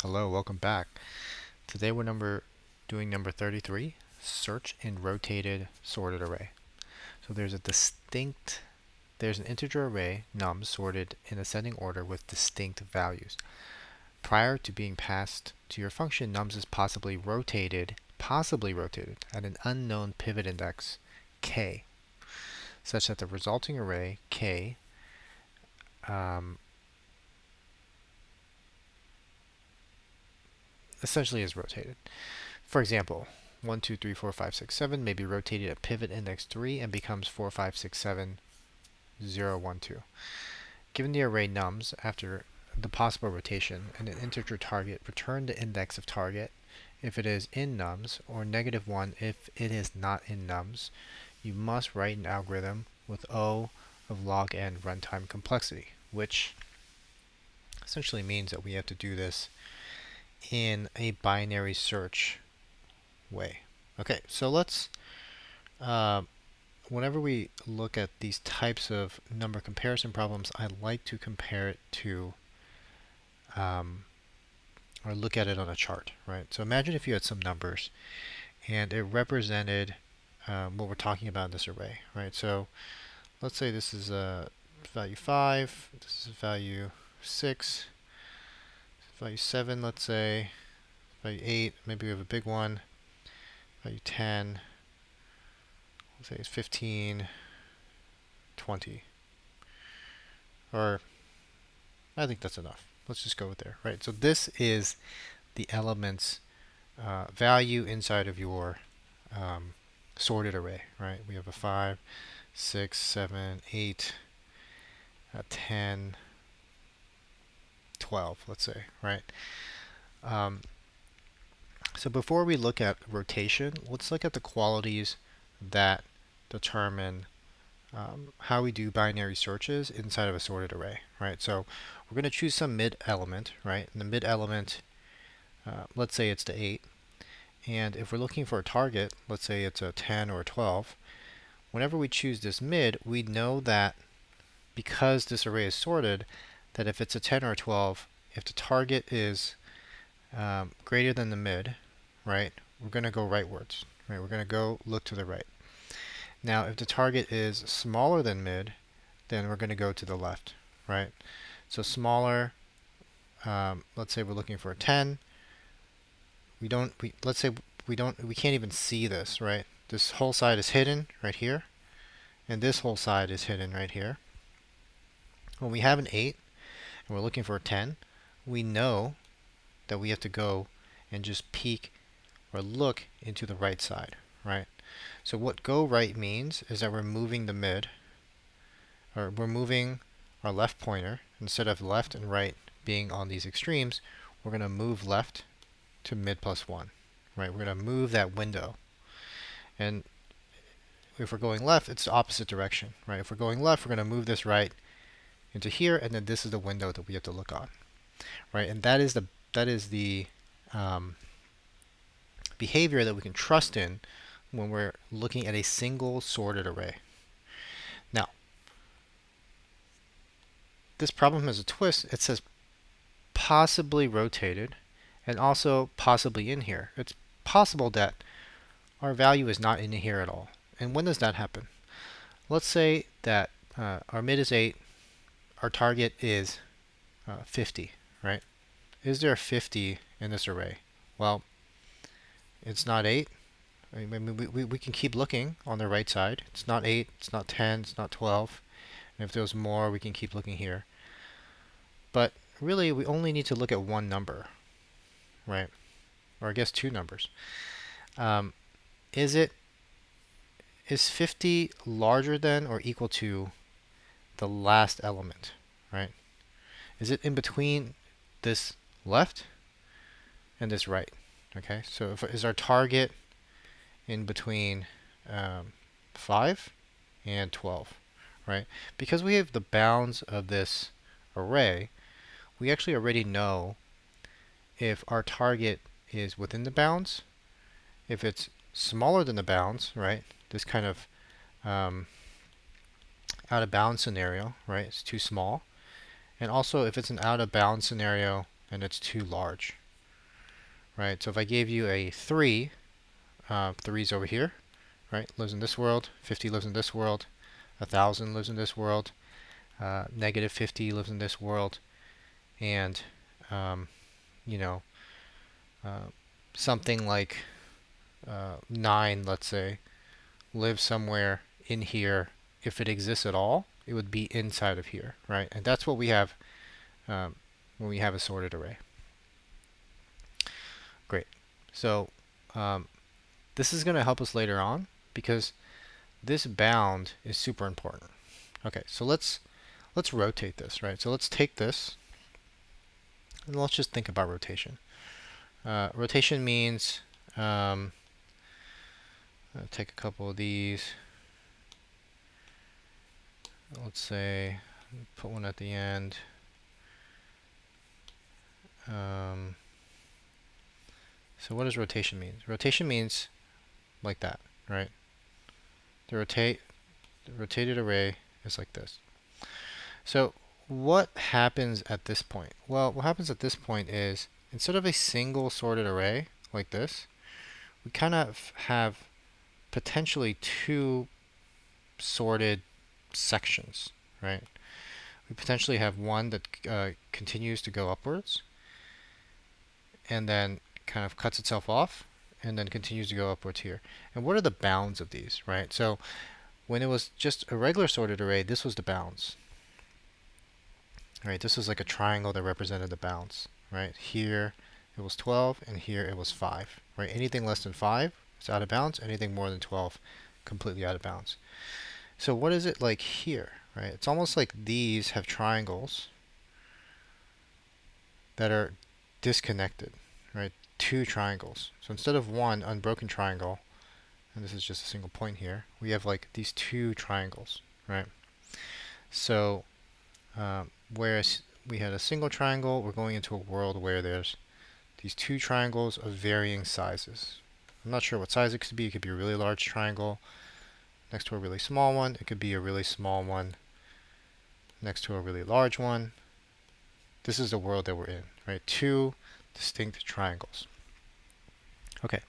Hello, welcome back. Today we're doing number 33, search in rotated sorted array. So there's an integer array, nums, sorted in ascending order with distinct values. Prior to being passed to your function, nums is possibly rotated at an unknown pivot index, k, such that the resulting array, k, essentially is rotated. For example, 1, 2, 3, 4, 5, 6, 7 may be rotated at pivot index 3 and becomes 4, 5, 6, 7, 0, 1, 2. Given the array nums after the possible rotation and an integer target, return the index of target if it is in nums, or -1 if it is not in nums. You must write an algorithm with O of log n runtime complexity, which essentially means that we have to do this in a binary search way. Okay, so whenever we look at these types of number comparison problems, I like to compare it to, or look at it on a chart, right? So imagine if you had some numbers and it represented what we're talking about in this array, right? So let's say this is value 5, this is value 6, value 7, let's say, value 8, maybe we have a big one, value 10, let's say it's 15, 20. Or I think that's enough. Let's just go with there, right? So this is the elements value inside of your sorted array, right? We have a 5, 6, 7, 8, 10, 12, let's say, right? So before we look at rotation, let's look at the qualities that determine how we do binary searches inside of a sorted array, right? So we're going to choose some mid element, right? And the mid element, let's say it's the 8. And if we're looking for a target, let's say it's a 10 or a 12, whenever we choose this mid, we know that because this array is sorted, that if it's a 10 or a 12, if the target is greater than the mid, right, we're going to go rightwards, right? We're going to go look to the right. Now, if the target is smaller than mid, then we're going to go to the left, right? So smaller, let's say we're looking for a 10. Let's say we can't even see this, right? This whole side is hidden right here, and this whole side is hidden right here. When we have an 8 and we're looking for a 10, we know that we have to go and just peek or look into the right side, right? So what go right means is that we're moving the mid, or we're moving our left pointer. Instead of left and right being on these extremes, we're going to move left to mid plus 1, right? We're going to move that window. And if we're going left, it's the opposite direction, right? If we're going left, we're going to move this right into here, and then this is the window that we have to look on, right? And that is the behavior that we can trust in when we're looking at a single sorted array. Now, this problem has a twist. It says possibly rotated and also possibly in here. It's possible that our value is not in here at all. And when does that happen? Let's say that our mid is 8, our target is 50, right? Is there a 50 in this array? Well, it's not 8. I mean, we can keep looking on the right side. It's not 8, it's not 10, it's not 12. And if there's more, we can keep looking here. But really, we only need to look at one number, right? Or I guess two numbers. Is 50 larger than or equal to the last element, right? Is it in between this left and this right? Okay, so is our target in between 5 and 12, right? Because we have the bounds of this array, we actually already know if our target is within the bounds, if it's smaller than the bounds, right? This kind of out of bounds scenario, right? It's too small. And also if it's an out of bounds scenario and it's too large, right? So if I gave you a 3, 3's over here, right? Lives in this world. 50 lives in this world. 1,000 lives in this world. Negative 50 lives in this world. And, um, you know, uh, something like 9, let's say, lives somewhere in here. If it exists at all, it would be inside of here, right? And that's what we have when we have a sorted array. Great. So um, this is going to help us later on because this bound is super important. Okay, so let's rotate this, right? So let's take this and let's just think about rotation. Rotation means I'll take a couple of these. Let's say put one at the end. So what does rotation mean? Rotation means like that, right? The rotated array is like this. So what happens at this point? Well, what happens at this point is instead of a single sorted array like this, we kind of have potentially 2 sorted sections, right? We potentially have one that continues to go upwards and then kind of cuts itself off and then continues to go upwards here. And what are the bounds of these, right? So when it was just a regular sorted array, this was the bounds. Right, this is like a triangle that represented the bounds. Right, here it was 12 and here it was 5. Right, anything less than 5 is out of bounds, anything more than 12 completely out of bounds. So what is it like here? Right, it's almost like these have triangles that are disconnected. Right, 2 triangles. So instead of one unbroken triangle, and this is just a single point here, we have like these 2 triangles. Right, so whereas we had a single triangle, we're going into a world where there's these 2 triangles of varying sizes. I'm not sure what size it could be. It could be a really large triangle next to a really small one. It could be a really small one next to a really large one. This is the world that we're in, right? 2 distinct triangles. Okay.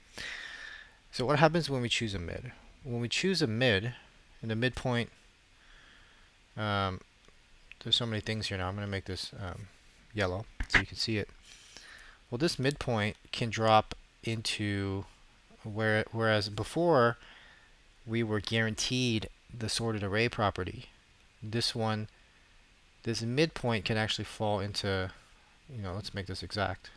So what happens when we choose a mid? When we choose a mid, and the midpoint, there's so many things here now. I'm going to make this yellow so you can see it. Well, this midpoint can drop into whereas before we were guaranteed the sorted array property. This midpoint can actually fall into, let's make this exact.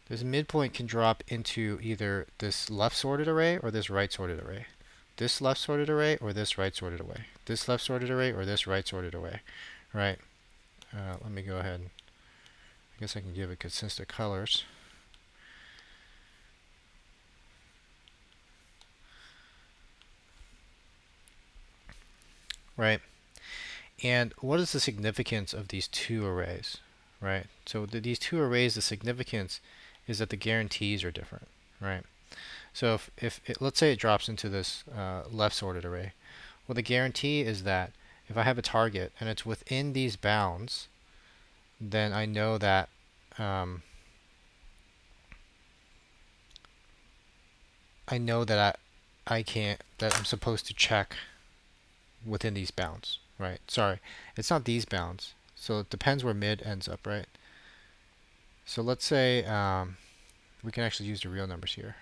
This midpoint can drop into either this left sorted array or this right sorted array. This left sorted array or this right sorted array. This left sorted array or this right sorted array. Right? Let me go ahead. I guess I can give it consistent colors. Right? And what is the significance of these 2 arrays? Right? So these 2 arrays, the significance is that the guarantees are different. Right? So let's say it drops into this left sorted array. Well, the guarantee is that if I have a target and it's within these bounds, then I know that I'm supposed to check within these bounds, right? Sorry, it's not these bounds. So it depends where mid ends up, right? So let's say we can actually use the real numbers here.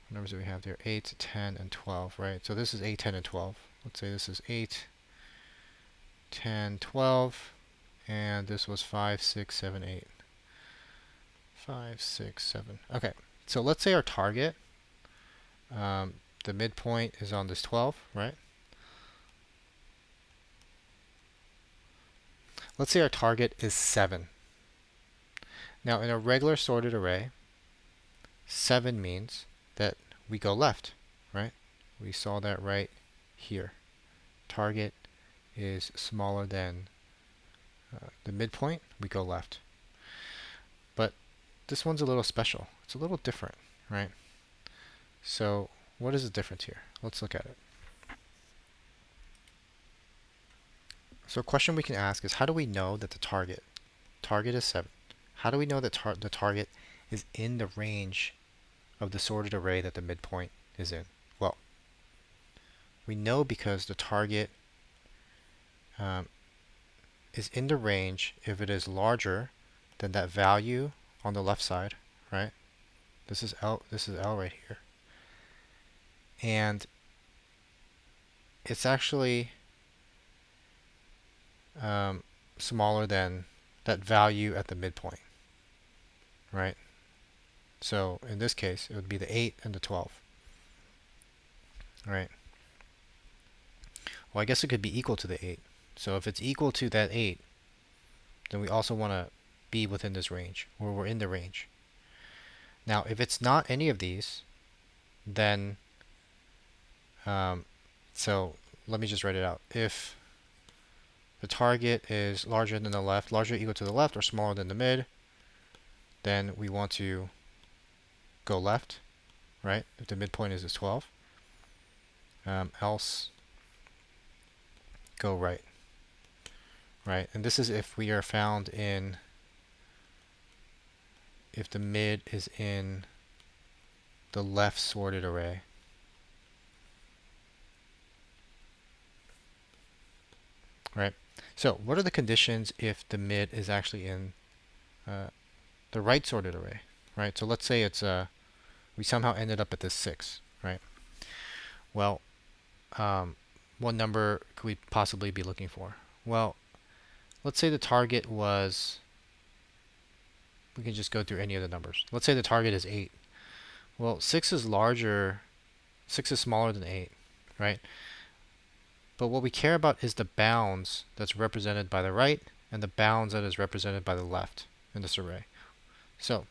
What numbers do we have there? 8, 10, and 12, right? So this is 8, 10, and 12. Let's say this is 8, 10, 12, and this was 5, 6, 7, 8. 5, 6, 7. Okay, so let's say our target, the midpoint is on this 12, right? Let's say our target is 7. Now, in a regular sorted array, 7 means that we go left, right? We saw that right here. Target is smaller than the midpoint, we go left. But this one's a little special. It's a little different, right? So what is the difference here? Let's look at it. So a question we can ask is, how do we know that the target Target is 7. How do we know that the target is in the range of the sorted array that the midpoint is in? Well, we know because the target um, is in the range if it is larger than that value on the left side, right? This is L right here. And it's actually smaller than that value at the midpoint, right? So in this case, it would be the 8 and the 12, right? Well, I guess it could be equal to the 8. So if it's equal to that 8, then we also want to be within this range, or we're in the range. Now, if it's not any of these, then, so let me just write it out. If the target is larger than the left, larger or equal to the left, or smaller than the mid, then we want to go left, right? If the midpoint is 12. Else, go right, right? And this is if we are found in, if the mid is in the left sorted array. Right? So what are the conditions if the mid is actually in the right sorted array? Right? So let's say it's we somehow ended up at this 6, right? Well, what number could we possibly be looking for? Well, let's say the target was, we can just go through any of the numbers. Let's say the target is 8. Well, 6 is larger, 6 is smaller than 8, right? But what we care about is the bounds that's represented by the right and the bounds that is represented by the left in this array. So,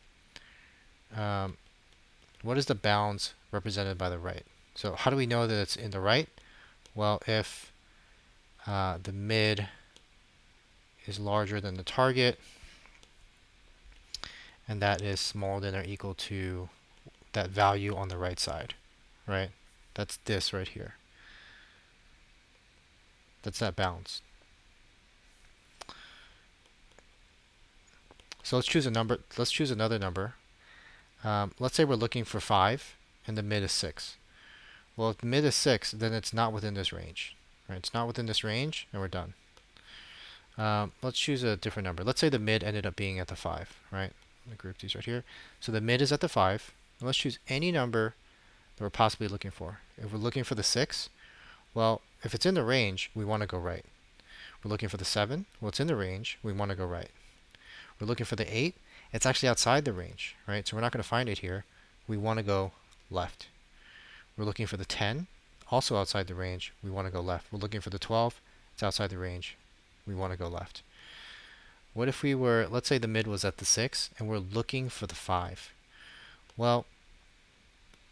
what is the bounds represented by the right? So how do we know that it's in the right? Well, if the mid is larger than the target, and that is smaller than or equal to that value on the right side, right? That's this right here. That's that bounds. So let's choose a number. Let's choose another number. Let's say we're looking for 5 and the mid is 6. Well, if the mid is 6, then it's not within this range. Right? It's not within this range, and we're done. Let's choose a different number. Let's say the mid ended up being at the 5. Right? I'm going to group these right here. So the mid is at the 5. And let's choose any number that we're possibly looking for. If we're looking for the 6, well, if it's in the range, we want to go right. We're looking for the 7. Well, it's in the range. We want to go right. We're looking for the 8. It's actually outside the range, right? So we're not going to find it here. We want to go left. We're looking for the 10. Also outside the range. We want to go left. We're looking for the 12. It's outside the range. We want to go left. What if we were, let's say the mid was at the 6, and we're looking for the 5. Well,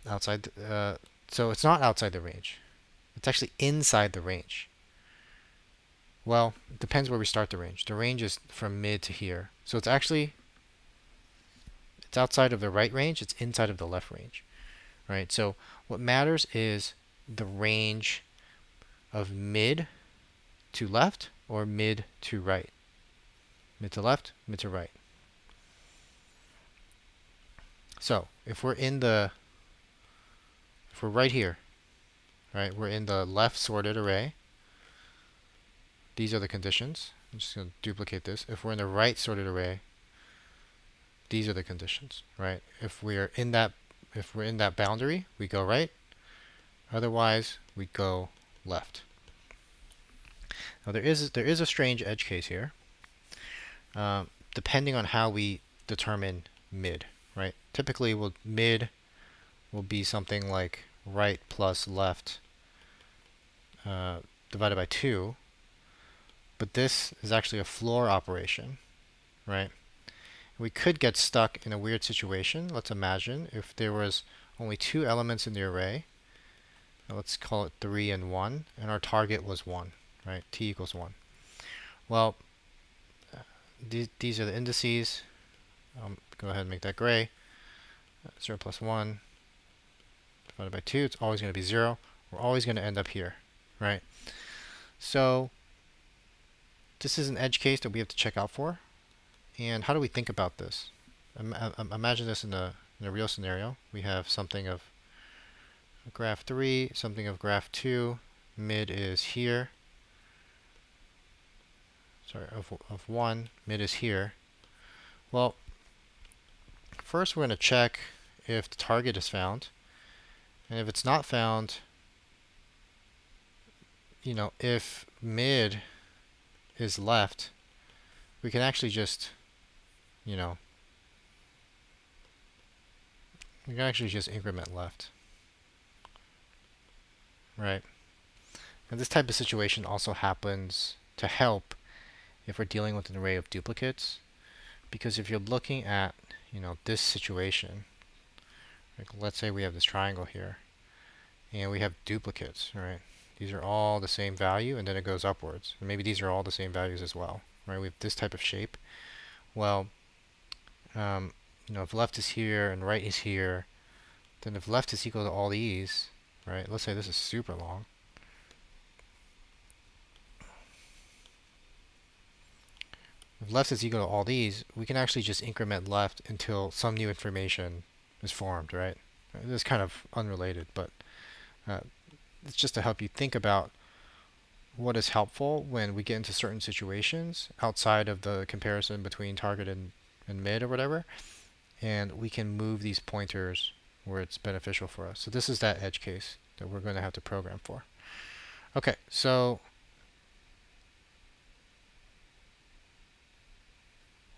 outside, so it's not outside the range. It's actually inside the range. Well, it depends where we start the range. The range is from mid to here. So it's actually, it's outside of the right range. It's inside of the left range. Right? So what matters is the range of mid to left or mid to right. Mid to left, mid to right. So if we're in the, if we're right here, right, we're in the left sorted array. These are the conditions. I'm just going to duplicate this. If we're in the right sorted array, these are the conditions, right? If we're in that boundary, we go right. Otherwise, we go left. Now there is a strange edge case here. Depending on how we determine mid, right? Typically, mid will be something like right plus left divided by 2. But this is actually a floor operation, right? We could get stuck in a weird situation. Let's imagine if there was only 2 elements in the array. Now let's call it 3 and 1, and our target was 1, right? T equals 1. Well, these are the indices. Go ahead and make that gray. 0 plus 1 divided by 2. It's always going to be 0. We're always going to end up here, right? So this is an edge case that we have to check out for. And how do we think about this? Imagine this in a real scenario. We have something of graph 3, something of graph 2. Mid is here. Sorry, of 1. Mid is here. Well, first we're going to check if the target is found. And if it's not found, if mid is left, we can actually just, you know, we can actually just increment left, right? And this type of situation also happens to help if we're dealing with an array of duplicates, because if you're looking at, this situation, like let's say we have this triangle here, and we have duplicates, right? These are all the same value, and then it goes upwards. And maybe these are all the same values as well, right? We have this type of shape. Well, if left is here and right is here, then if left is equal to all these, right? Let's say this is super long. If left is equal to all these, we can actually just increment left until some new information is formed, right? This is kind of unrelated, but it's just to help you think about what is helpful when we get into certain situations outside of the comparison between target and mid or whatever, and we can move these pointers where it's beneficial for us. So this is that edge case that we're going to have to program for. Okay, so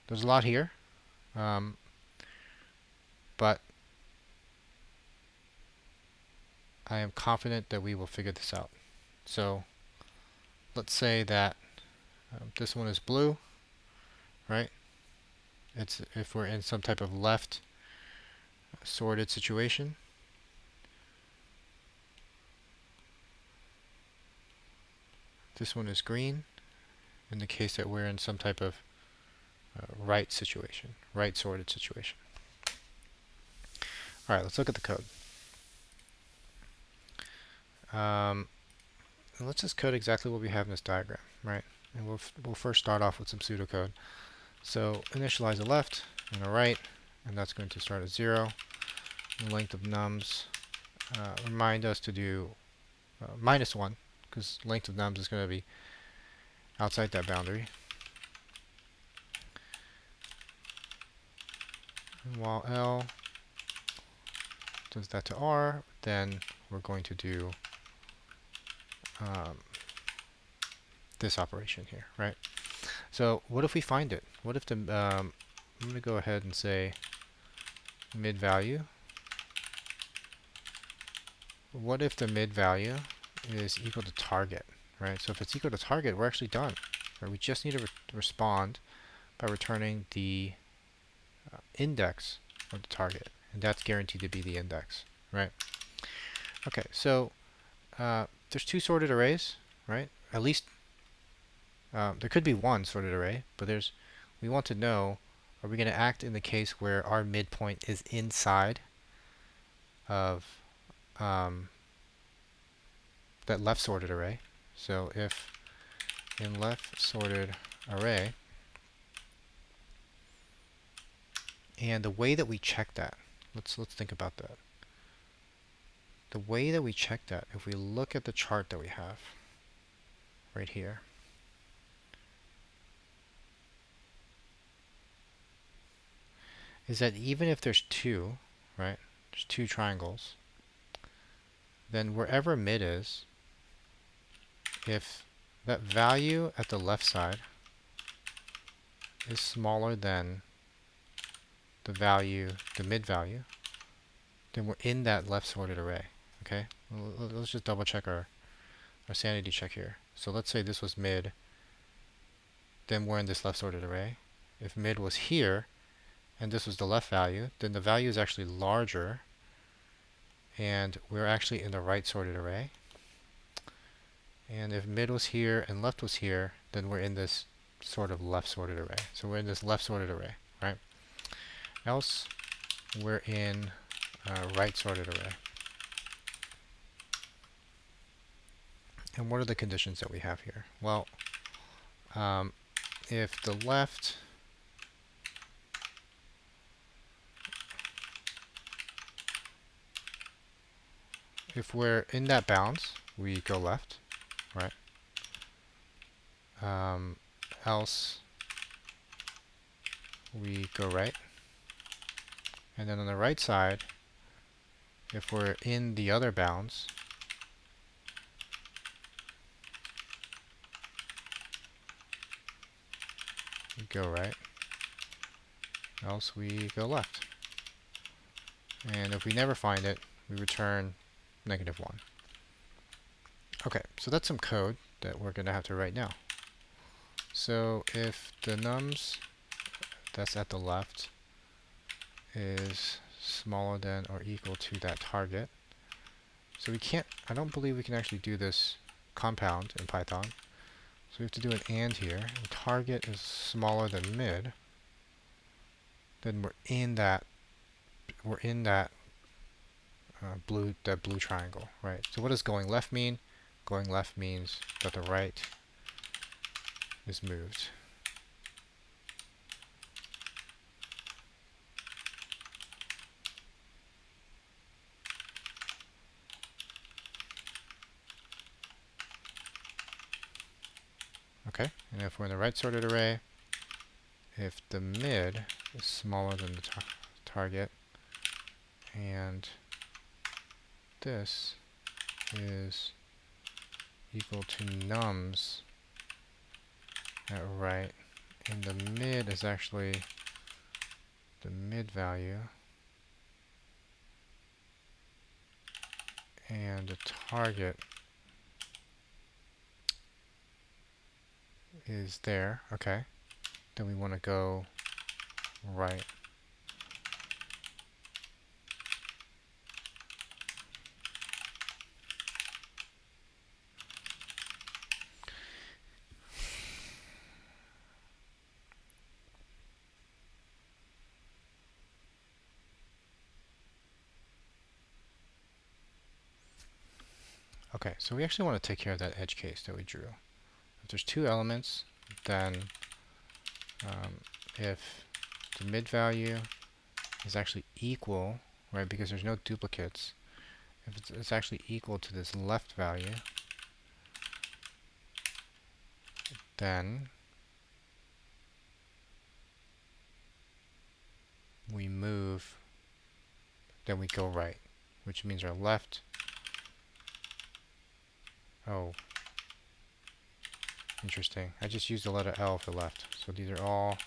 there's a lot here, but I am confident that we will figure this out. So let's say that this one is blue, right? It's if we're in some type of left sorted situation. This one is green in the case that we're in some type of right situation, right sorted situation. All right, let's look at the code. Let's just code exactly what we have in this diagram, right? And we'll first start off with some pseudocode. So initialize a left and a right, and that's going to start at 0. The length of nums, remind us to do -1, because length of nums is going to be outside that boundary. And while L does that to R, then we're going to do this operation here, right? So what if we find it? What if the, I'm going to go ahead and say mid value. What if the mid value is equal to target, right? So if it's equal to target, we're actually done. Right? We just need to respond by returning the index of the target, and that's guaranteed to be the index, right? Okay, so there's 2 sorted arrays, right? At least there could be 1 sorted array, but we want to know, are we going to act in the case where our midpoint is inside of that left sorted array? So if in left sorted array, and the way that we check that, let's think about that. The way that we check that, if we look at the chart that we have right here, is that even if there's 2, right, there's 2 triangles, then wherever mid is, if that value at the left side is smaller than the mid value, then we're in that left sorted array. Okay, let's just double check our sanity check here. So let's say this was mid, then we're in this left sorted array. If mid was here and this was the left value, then the value is actually larger and we're actually in the right sorted array. And if mid was here and left was here, then we're in this sort of left sorted array. So we're in this left sorted array, right? Else we're in right sorted array. And what are the conditions that we have here? Well, if the left if we're in that bounds, we go left, right? Else we go right. And then on the right side, if we're in the other bounds, we go right. Else we go left. And if we never find it, we return -1. Okay, so that's some code that we're going to have to write now. So if the nums that's at the left is smaller than or equal to that target, so we can't, I don't believe we can actually do this compound in Python. So we have to do an AND here. And target is smaller than mid, then we're in that blue triangle, right? So what does going left mean? Going left means that the right is moved. Okay, and if we're in the right sorted array, if the mid is smaller than the target, and this is equal to nums at right, and the mid is actually the mid value, and the target is there, okay, then we want to go right. Okay, so we actually want to take care of that edge case that we drew. If there's two elements, then if the mid value is actually equal, right, because there's no duplicates, if it's actually equal to this left value, then we move, then we go right, which means our left, oh, interesting. I just used the letter L for left, so these are all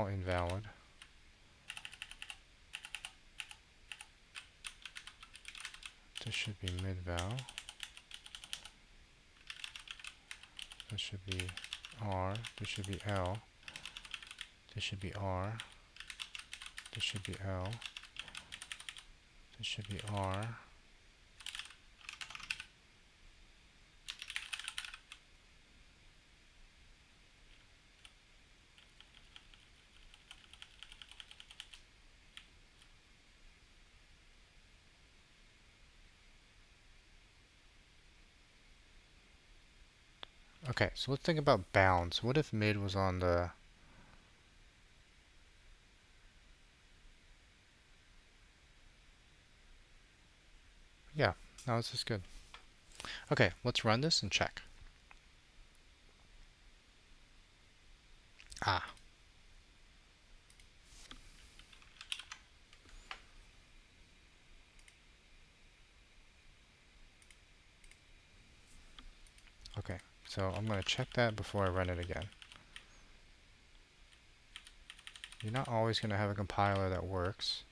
invalid. This should be mid-val. This should be R. This should be L. This should be R. This should be L. This should be R. Okay, so let's think about bounds. What if mid was on the... Yeah, no, this is good. Okay, let's run this and check. Ah. Okay, so I'm going to check that before I run it again. You're not always going to have a compiler that works,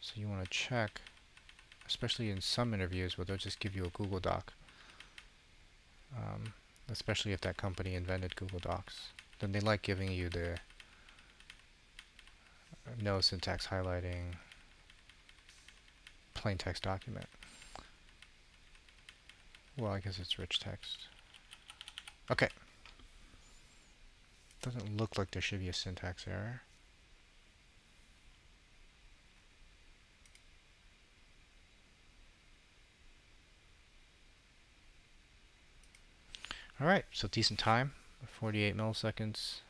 so you want to check, especially in some interviews where they'll just give you a Google Doc, especially if that company invented Google Docs. Then they like giving you the no syntax highlighting plain text document. Well, I guess it's rich text. Okay. Doesn't look like there should be a syntax error. Alright, so decent time, 48 milliseconds.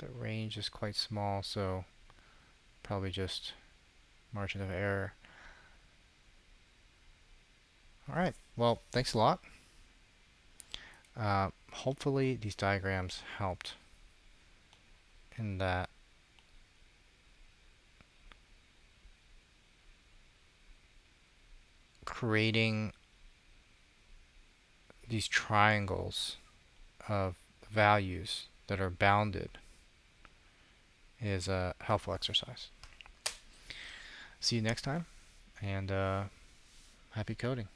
The range is quite small, so probably just margin of error. All right, well, thanks a lot. Hopefully these diagrams helped in that creating these triangles of values that are bounded is a helpful exercise. See you next time, and happy coding.